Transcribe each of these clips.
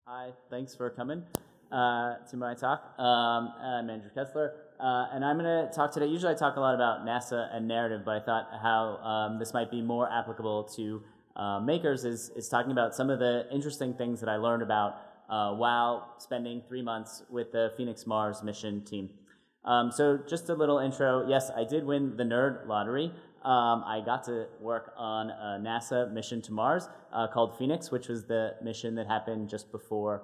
Hi, thanks for coming to my talk. I'm Andrew Kessler, and I'm going to talk today. Usually I talk a lot about NASA and narrative, but I thought how this might be more applicable to makers is talking about some of the interesting things that I learned about while spending 3 months with the Phoenix Mars mission team. So just a little intro. Yes, I did win the nerd lottery. I got to work on a NASA mission to Mars called Phoenix, which was the mission that happened just before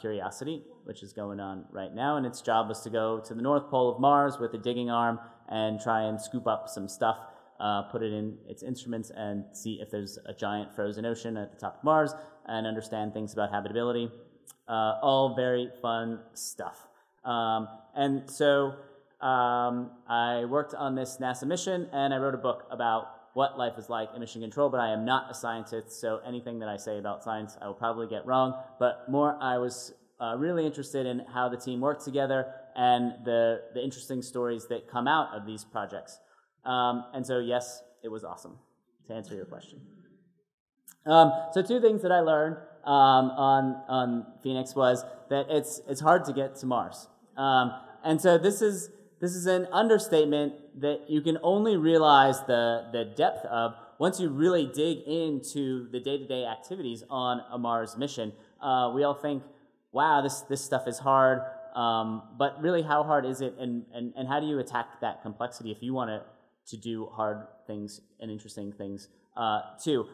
Curiosity, which is going on right now. And its job was to go to the North Pole of Mars with a digging arm and try and scoop up some stuff, put it in its instruments, and see if there's a giant frozen ocean at the top of Mars and understand things about habitability. All very fun stuff. And so I worked on this NASA mission, and I wrote a book about what life is like in mission control, but I am not a scientist, so anything that I say about science I will probably get wrong, but more I was really interested in how the team worked together and the interesting stories that come out of these projects. And so yes, it was awesome, to answer your question. So two things that I learned on Phoenix was that it's hard to get to Mars. And so this is an understatement that you can only realize the depth of once you really dig into the day-to-day activities on a Mars mission. We all think, wow, this stuff is hard, but really how hard is it, and how do you attack that complexity if you want to do hard things and interesting things too?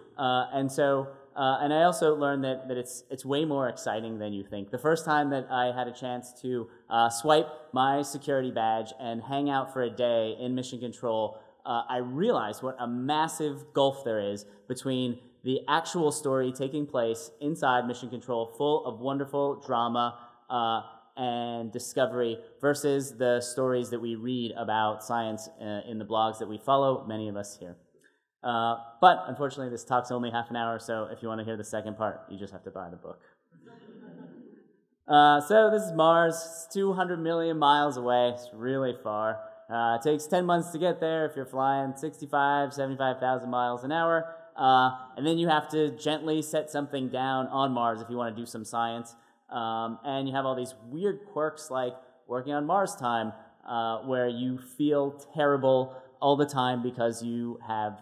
And I also learned that it's way more exciting than you think. The first time that I had a chance to swipe my security badge and hang out for a day in mission control, I realized what a massive gulf there is between the actual story taking place inside mission control, full of wonderful drama and discovery, versus the stories that we read about science in the blogs that we follow, many of us here. But unfortunately, this talk's only half an hour, so if you want to hear the second part, you just have to buy the book. So this is Mars. It's 200 million miles away. It's really far. It takes 10 months to get there if you're flying 65, 75,000 miles an hour. And then you have to gently set something down on Mars if you want to do some science. And you have all these weird quirks like working on Mars time, where you feel terrible all the time because you have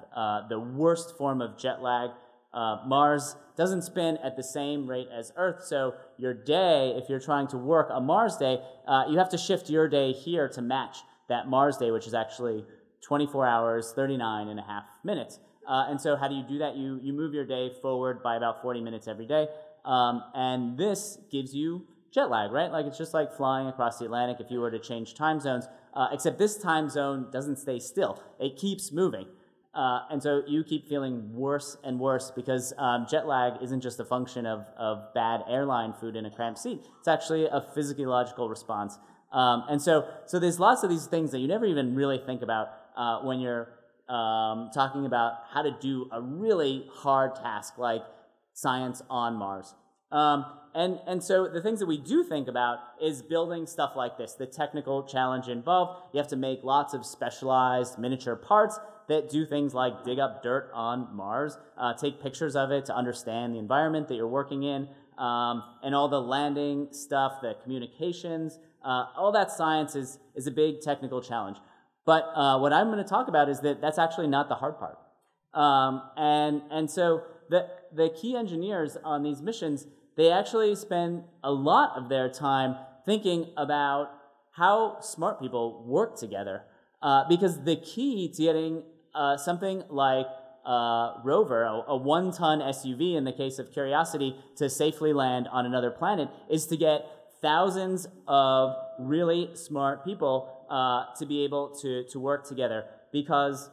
the worst form of jet lag. Mars doesn't spin at the same rate as Earth, so your day, if you're trying to work a Mars day, you have to shift your day here to match that Mars day, which is actually 24 hours, 39 and a half minutes. And so how do you do that? You move your day forward by about 40 minutes every day, and this gives you jet lag, right? Like it's just like flying across the Atlantic if you were to change time zones. Except this time zone doesn't stay still. It keeps moving. And so you keep feeling worse and worse because jet lag isn't just a function of bad airline food in a cramped seat. It's actually a physiological response. And so there's lots of these things that you never even really think about when you're talking about how to do a really hard task like science on Mars. And so the things that we do think about is building stuff like this, the technical challenge involved. You have to make lots of specialized miniature parts that do things like dig up dirt on Mars, take pictures of it to understand the environment that you're working in, and all the landing stuff, the communications, all that science is a big technical challenge. But what I'm going to talk about is that that's actually not the hard part. And so the key engineers on these missions, they actually spend a lot of their time thinking about how smart people work together. Because the key to getting something like rover, a one-ton SUV in the case of Curiosity, to safely land on another planet is to get thousands of really smart people to be able to work together. Because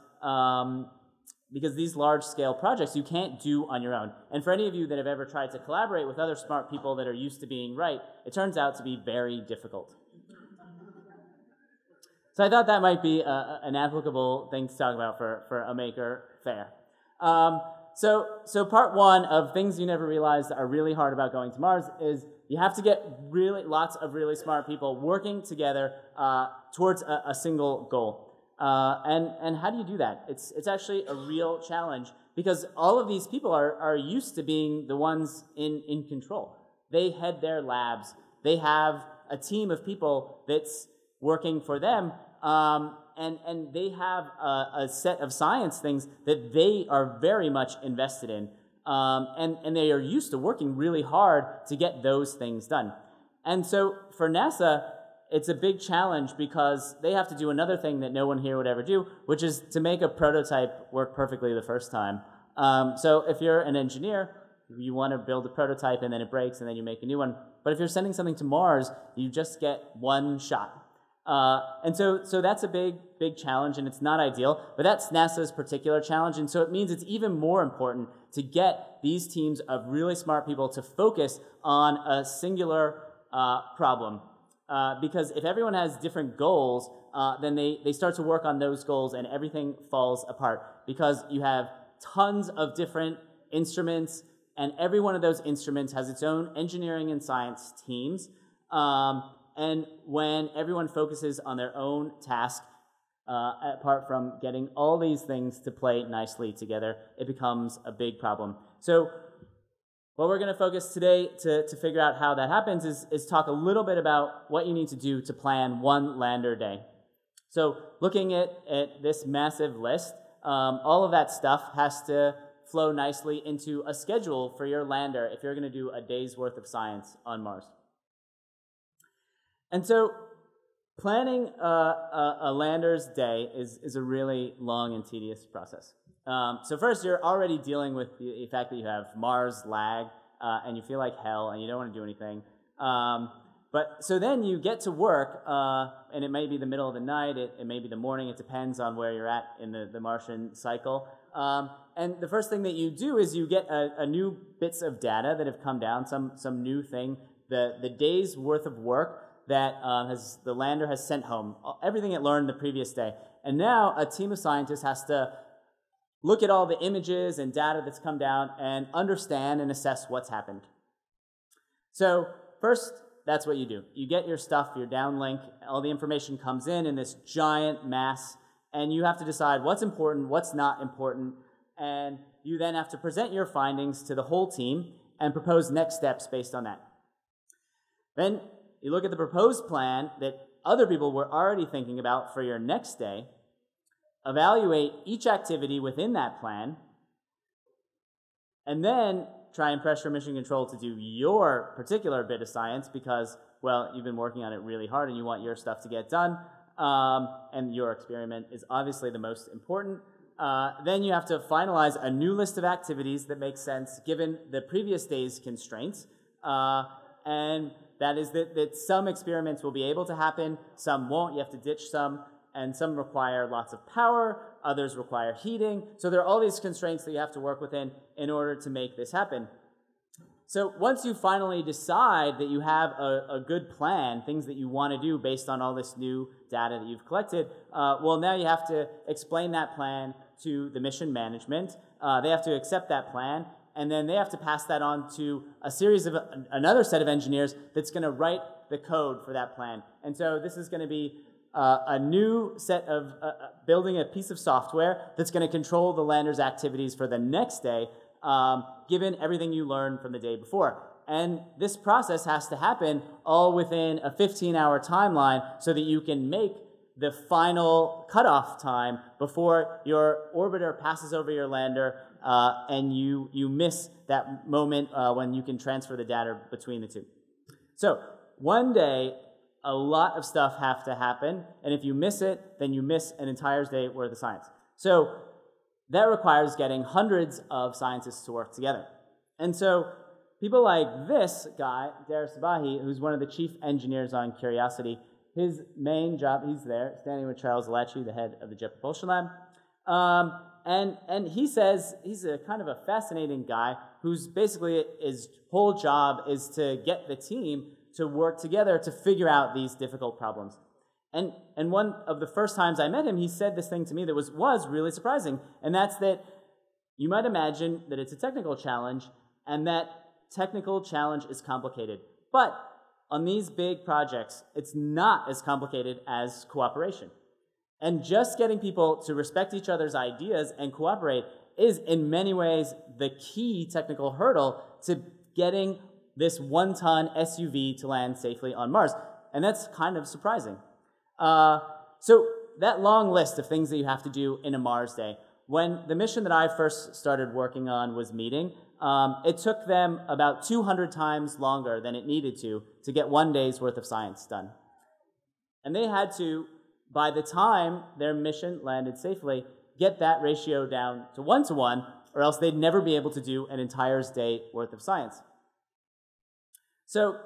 these large-scale projects you can't do on your own. And for any of you that have ever tried to collaborate with other smart people that are used to being right, it turns out to be very difficult. So I thought that might be an applicable thing to talk about for a maker, Faire. So part one of things you never realized are really hard about going to Mars is you have to get lots of really smart people working together towards a single goal. And how do you do that? It's actually a real challenge because all of these people are used to being the ones in control. They head their labs. They have a team of people that's working for them, and they have a set of science things that they are very much invested in, and they are used to working really hard to get those things done. And so for NASA, it's a big challenge because they have to do another thing that no one here would ever do, which is to make a prototype work perfectly the first time. So if you're an engineer, you want to build a prototype and then it breaks and then you make a new one. But if you're sending something to Mars, you just get one shot. And so that's a big challenge, and it's not ideal, but that's NASA's particular challenge, and so it means it's even more important to get these teams of really smart people to focus on a singular problem. Because if everyone has different goals, then they start to work on those goals and everything falls apart, because you have tons of different instruments, and every one of those instruments has its own engineering and science teams. And when everyone focuses on their own task, apart from getting all these things to play nicely together, it becomes a big problem. So what we're going to focus today to figure out how that happens is talk a little bit about what you need to do to plan one lander day. So looking at this massive list, all of that stuff has to flow nicely into a schedule for your lander if you're going to do a day's worth of science on Mars. And so planning a lander's day is a really long and tedious process. So first, you're already dealing with the fact that you have Mars lag, and you feel like hell, and you don't want to do anything. So then you get to work, and it may be the middle of the night, it may be the morning, it depends on where you're at in the Martian cycle. And the first thing that you do is you get a new bits of data that have come down, some new thing, the day's worth of work that the lander has sent home, everything it learned the previous day. And now a team of scientists has to look at all the images and data that's come down and understand and assess what's happened. So first, that's what you do. You get your stuff, your downlink, all the information comes in this giant mass, and you have to decide what's important, what's not important, and you then have to present your findings to the whole team and propose next steps based on that. Then you look at the proposed plan that other people were already thinking about for your next day, evaluate each activity within that plan, and then try and pressure mission control to do your particular bit of science because, well, you've been working on it really hard and you want your stuff to get done, and your experiment is obviously the most important. Then you have to finalize a new list of activities that makes sense given the previous day's constraints, and that is that some experiments will be able to happen, some won't. You have to ditch some, and some require lots of power, others require heating. So there are all these constraints that you have to work within in order to make this happen. So once you finally decide that you have a good plan, things that you want to do based on all this new data that you've collected, well, now you have to explain that plan to the mission management. They have to accept that plan, and then they have to pass that on to a series of another set of engineers that's going to write the code for that plan. And so this is going to be a new set of building a piece of software that's going to control the lander's activities for the next day, given everything you learned from the day before. And this process has to happen all within a 15-hour timeline so that you can make the final cutoff time before your orbiter passes over your lander and you miss that moment when you can transfer the data between the two. So one day, a lot of stuff have to happen, and if you miss it, then you miss an entire day worth of science. So that requires getting hundreds of scientists to work together. And so people like this guy, Dara Sabahi, who's one of the chief engineers on Curiosity, his main job, he's there, standing with Charles Alatri, the head of the Jet Propulsion Lab, and he says he's a kind of a fascinating guy who's basically, his whole job is to get the team to work together to figure out these difficult problems. And one of the first times I met him, he said this thing to me that was really surprising, and that's that you might imagine that it's a technical challenge, and that technical challenge is complicated. But on these big projects, it's not as complicated as cooperation. And just getting people to respect each other's ideas and cooperate is, in many ways, the key technical hurdle to getting this 1-ton SUV to land safely on Mars. And that's kind of surprising. So that long list of things that you have to do in a Mars day, when the mission that I first started working on was meeting, it took them about 200 times longer than it needed to get 1 day's worth of science done. And they had to, by the time their mission landed safely, get that ratio down to 1-to-1, or else they'd never be able to do an entire day's worth of science. So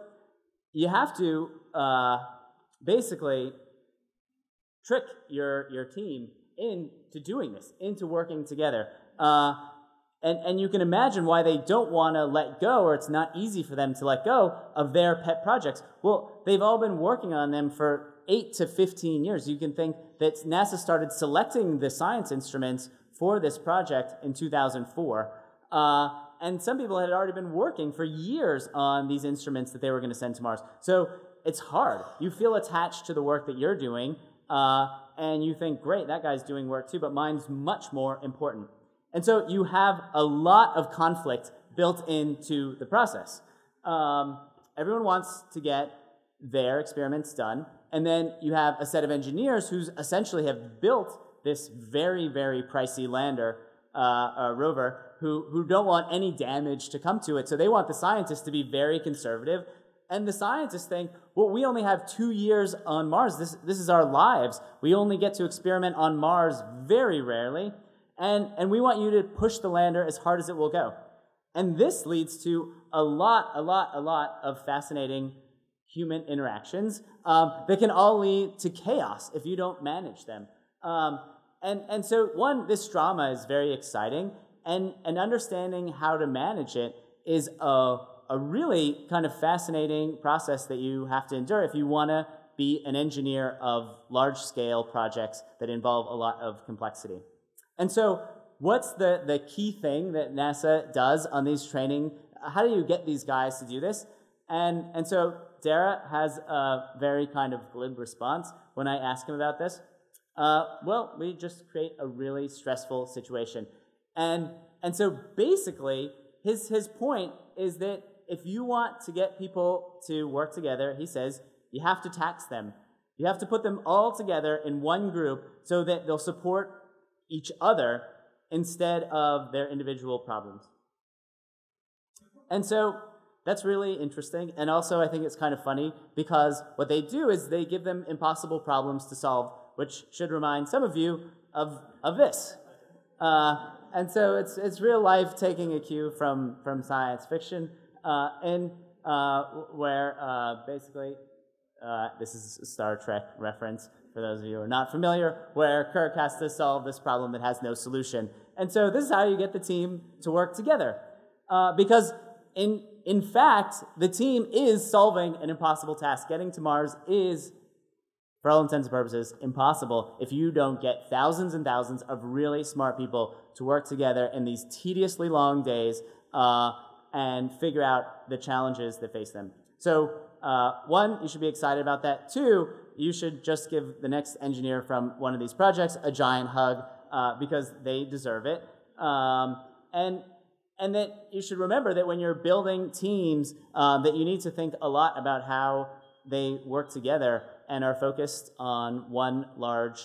you have to basically trick your team into doing this, into working together. And you can imagine why they don't want to let go, or it's not easy for them to let go of their pet projects. Well, they've all been working on them for 8 to 15 years. You can think that NASA started selecting the science instruments for this project in 2004. And some people had already been working for years on these instruments that they were going to send to Mars. So it's hard. You feel attached to the work that you're doing, and you think, great, that guy's doing work too, but mine's much more important. And so you have a lot of conflict built into the process. Everyone wants to get their experiments done, and then you have a set of engineers who essentially have built this very, very pricey lander, rover, who don't want any damage to come to it. So they want the scientists to be very conservative. And the scientists think, well, we only have 2 years on Mars. This is our lives. We only get to experiment on Mars very rarely. And we want you to push the lander as hard as it will go. And this leads to a lot of fascinating human interactions that can all lead to chaos if you don't manage them. And so, this drama is very exciting, and understanding how to manage it is a really kind of fascinating process that you have to endure if you want to be an engineer of large-scale projects that involve a lot of complexity. And so, what's the key thing that NASA does on these training? How do you get these guys to do this? And so, Dara has a very kind of glib response when I ask him about this. Well, we just create a really stressful situation. And so basically, his point is that if you want to get people to work together, he says, you have to tax them. You have to put them all together in one group so that they'll support each other instead of their individual problems. And so that's really interesting. And also I think it's kind of funny because what they do is they give them impossible problems to solve, which should remind some of you of this. And so it's real life taking a cue from science fiction, where basically this is a Star Trek reference for those of you who are not familiar, where Kirk has to solve this problem that has no solution. And so this is how you get the team to work together, because in fact the team is solving an impossible task. Getting to Mars is, for all intents and purposes, impossible if you don't get thousands and thousands of really smart people to work together in these tediously long days and figure out the challenges that face them. So one, you should be excited about that. Two, you should just give the next engineer from one of these projects a giant hug because they deserve it. And that you should remember that when you're building teams, that you need to think a lot about how they work together and are focused on one large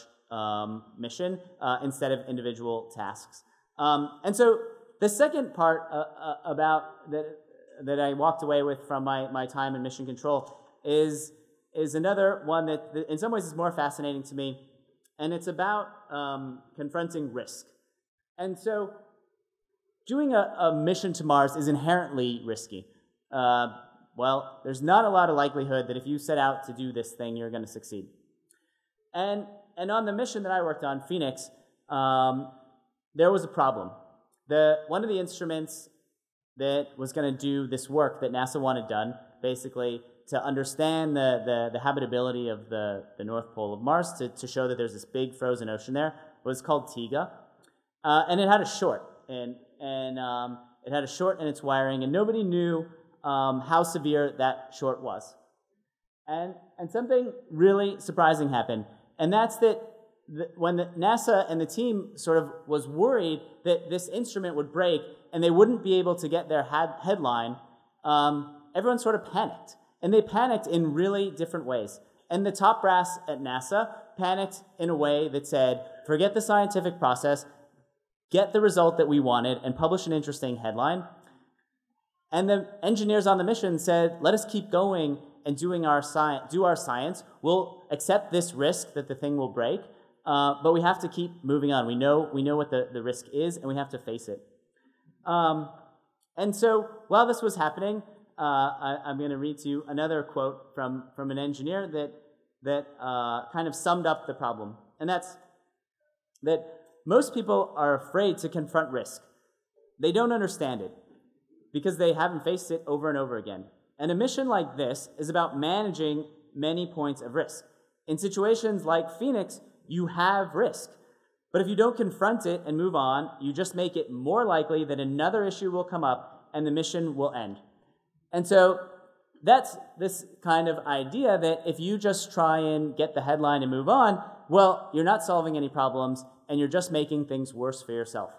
mission instead of individual tasks. And so the second part about that I walked away with from my time in mission control is another one that in some ways is more fascinating to me, and it's about confronting risk. And so doing a mission to Mars is inherently risky. Well, there's not a lot of likelihood that if you set out to do this thing, you're going to succeed. And on the mission that I worked on, Phoenix, there was a problem. One of the instruments that was going to do this work that NASA wanted done, basically to understand the habitability of the North Pole of Mars, to show that there's this big frozen ocean there, was called TIGA. And it had a short, and it had a short in its wiring, and nobody knew how severe that short was. And something really surprising happened, and that's that when NASA and the team sort of was worried that this instrument would break and they wouldn't be able to get their headline, everyone sort of panicked. And they panicked in really different ways. And the top brass at NASA panicked in a way that said, forget the scientific process, get the result that we wanted, and publish an interesting headline. And the engineers on the mission said, let us keep going and do our science. We'll accept this risk that the thing will break, but we have to keep moving on. We know what the risk is, and we have to face it. And so while this was happening, I'm going to read to you another quote from an engineer that kind of summed up the problem. And that's that most people are afraid to confront risk. They don't understand it because they haven't faced it over and over again. And a mission like this is about managing many points of risk. In situations like Phoenix, you have risk. But if you don't confront it and move on, you just make it more likely that another issue will come up and the mission will end. And so that's this kind of idea that if you just try and get the headline and move on, well, you're not solving any problems and you're just making things worse for yourself.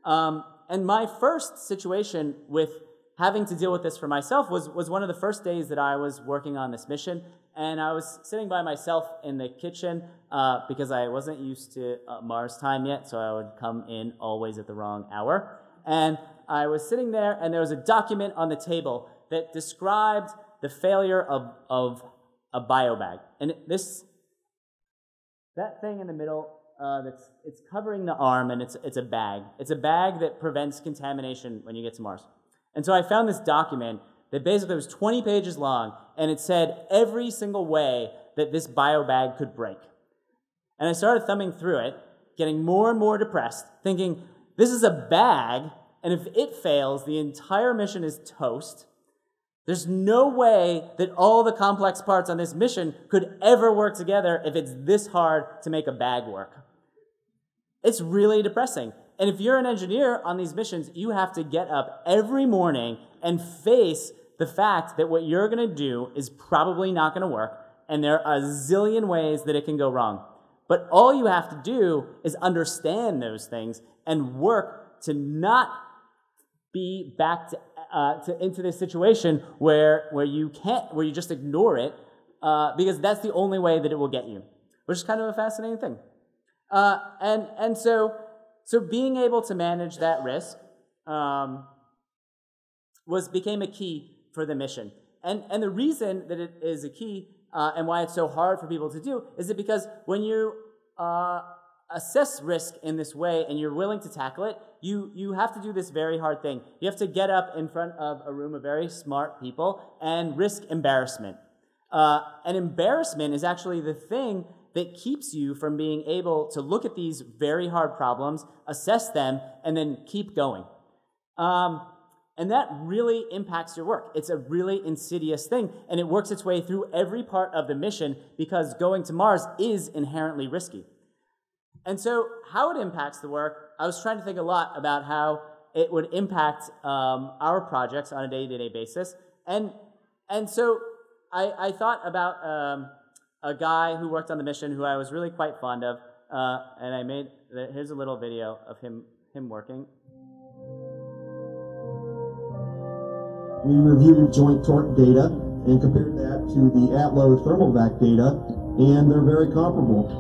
And my first situation with having to deal with this for myself was one of the first days that I was working on this mission. And I was sitting by myself in the kitchen because I wasn't used to Mars time yet, so I would come in always at the wrong hour. And I was sitting there, and there was a document on the table that described the failure of a biobag. And that thing in the middle, it's covering the arm, and it's a bag. It's a bag that prevents contamination when you get to Mars. And so I found this document that basically was 20 pages long, and it said every single way that this biobag could break. And I started thumbing through it, getting more and more depressed, thinking, this is a bag, and if it fails, the entire mission is toast. There's no way that all the complex parts on this mission could ever work together if it's this hard to make a bag work. It's really depressing. And if you're an engineer on these missions, you have to get up every morning and face the fact that what you're going to do is probably not going to work, and there are a zillion ways that it can go wrong. But all you have to do is understand those things and work to not be back into this situation where you just ignore it, because that's the only way that it will get you, which is kind of a fascinating thing. And so being able to manage that risk became a key for the mission. And the reason that it is a key and why it's so hard for people to do is that because when you assess risk in this way and you're willing to tackle it, you have to do this very hard thing. You have to get up in front of a room of very smart people and risk embarrassment. And embarrassment is actually the thing that keeps you from being able to look at these very hard problems, assess them, and then keep going. And that really impacts your work. It's a really insidious thing, and it works its way through every part of the mission because going to Mars is inherently risky. And so how it impacts the work, I was trying to think a lot about how it would impact our projects on a day-to-day basis. And so I thought about a guy who worked on the mission who I was really quite fond of, and here's a little video of him working. We reviewed joint torque data and compared that to the Atlo thermal vac data, and they're very comparable.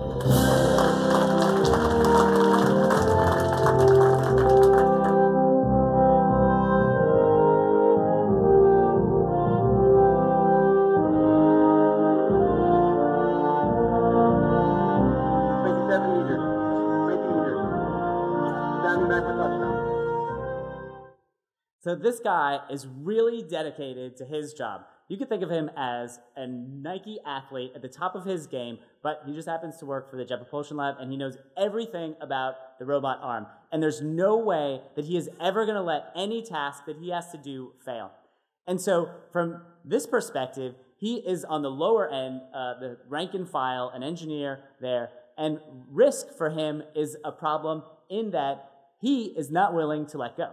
So this guy is really dedicated to his job. You could think of him as a Nike athlete at the top of his game, but he just happens to work for the Jet Propulsion Lab, and he knows everything about the robot arm. And there's no way that he is ever going to let any task that he has to do fail. And so from this perspective, he is on the lower end, the rank and file, an engineer there, and risk for him is a problem in that he is not willing to let go.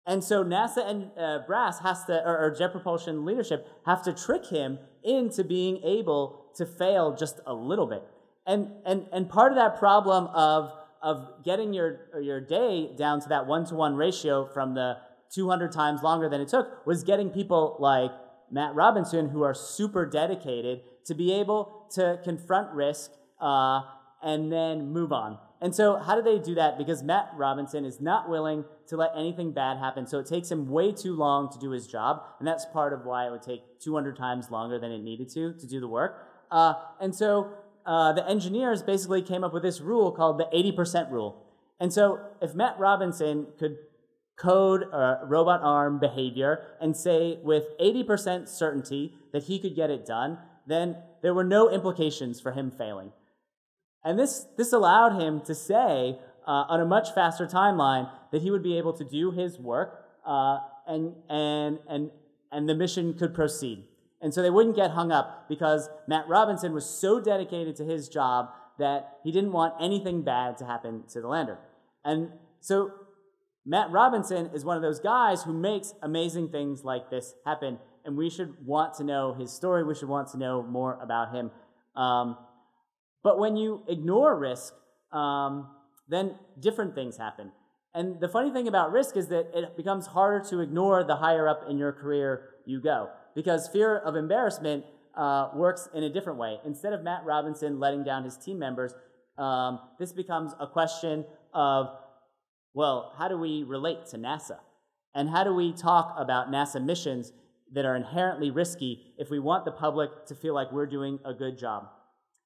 And so NASA and brass or Jet Propulsion leadership have to trick him into being able to fail just a little bit. And part of that problem of getting your day down to that 1-to-1 ratio from the 200 times longer than it took was getting people like Matt Robinson who are super dedicated to be able to confront risk and then move on. And so how do they do that? Because Matt Robinson is not willing to let anything bad happen, so it takes him way too long to do his job, and that's part of why it would take 200 times longer than it needed to do the work. And so the engineers basically came up with this rule called the 80% rule. And so if Matt Robinson could code a robot arm behavior and say with 80% certainty that he could get it done, then there were no implications for him failing. And this allowed him to say on a much faster timeline that he would be able to do his work and the mission could proceed. And so they wouldn't get hung up because Matt Robinson was so dedicated to his job that he didn't want anything bad to happen to the lander. And so Matt Robinson is one of those guys who makes amazing things like this happen, and we should want to know his story. We should want to know more about him. But when you ignore risk, then different things happen. And the funny thing about risk is that it becomes harder to ignore the higher up in your career you go, because fear of embarrassment works in a different way. Instead of Matt Robinson letting down his team members, this becomes a question of, well, how do we relate to NASA? And how do we talk about NASA missions that are inherently risky if we want the public to feel like we're doing a good job?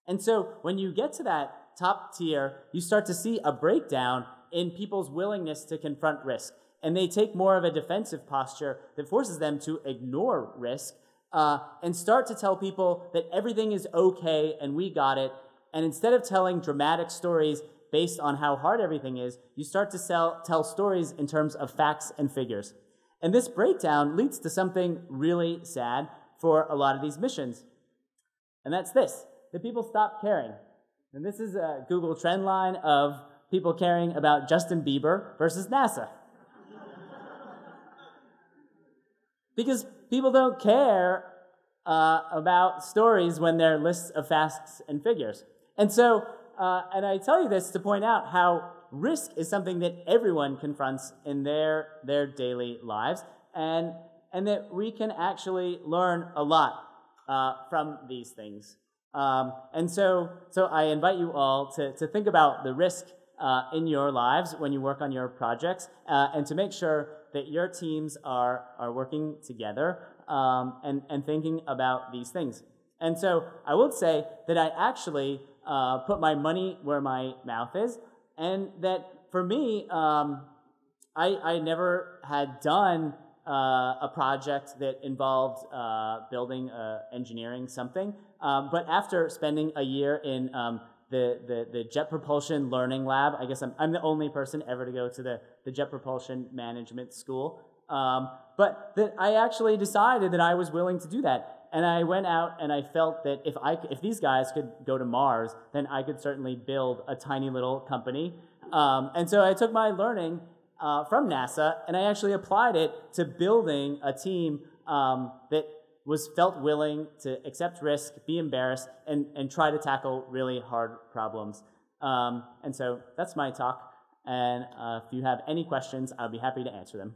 And so when you get to that top tier, you start to see a breakdown in people's willingness to confront risk. And they take more of a defensive posture that forces them to ignore risk and start to tell people that everything is okay and we got it. And instead of telling dramatic stories based on how hard everything is, you start to tell stories in terms of facts and figures. And this breakdown leads to something really sad for a lot of these missions. And that's this: that people stop caring. And this is a Google trend line of people caring about Justin Bieber versus NASA. Because people don't care about stories when they're lists of facts and figures. And so, and I tell you this to point out how risk is something that everyone confronts in their daily lives, and that we can actually learn a lot from these things. And so I invite you all to think about the risk in your lives when you work on your projects, and to make sure that your teams are working together and thinking about these things. And so I would say that I actually put my money where my mouth is, and that for me, I never had done a project that involved building, engineering something. But after spending a year in the Jet Propulsion Learning Lab, I guess I'm the only person ever to go to the Jet Propulsion Management School. But that I actually decided that I was willing to do that. And I went out and I felt that if these guys could go to Mars, then I could certainly build a tiny little company. And so I took my learning from NASA and I actually applied it to building a team that felt willing to accept risk, be embarrassed, and try to tackle really hard problems. And so that's my talk. And if you have any questions, I'll be happy to answer them.